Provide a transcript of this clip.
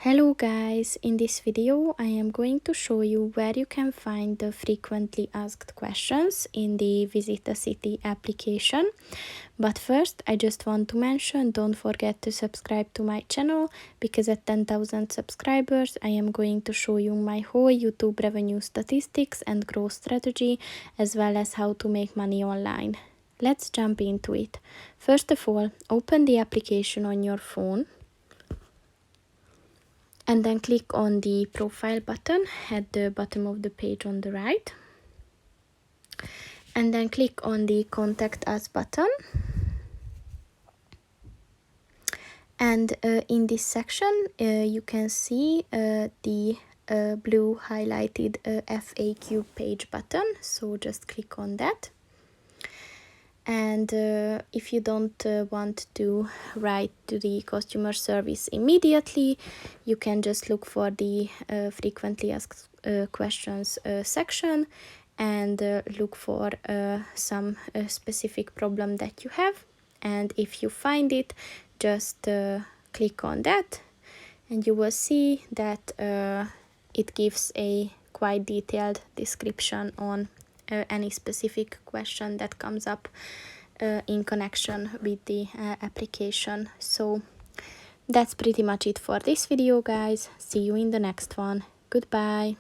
Hello guys, in this video I am going to show you where you can find the frequently asked questions in the Visit a City application. But first I just want to mention, don't forget to subscribe to my channel, because at 10,000 subscribers I am going to show you my whole YouTube revenue statistics and growth strategy, as well as how to make money online. Let's jump into it. First of all, open the application on your phone. And then click on the profile button at the bottom of the page on the right. And then click on the contact us button. And in this section, you can see the blue highlighted FAQ page button. So just click on that. And if you don't want to write to the customer service immediately, you can just look for the frequently asked questions section and look for some specific problem that you have. And if you find it, just click on that and you will see that it gives a quite detailed description on any specific question that comes up in connection with the application. So that's pretty much it for this video, guys. See you in the next one. Goodbye.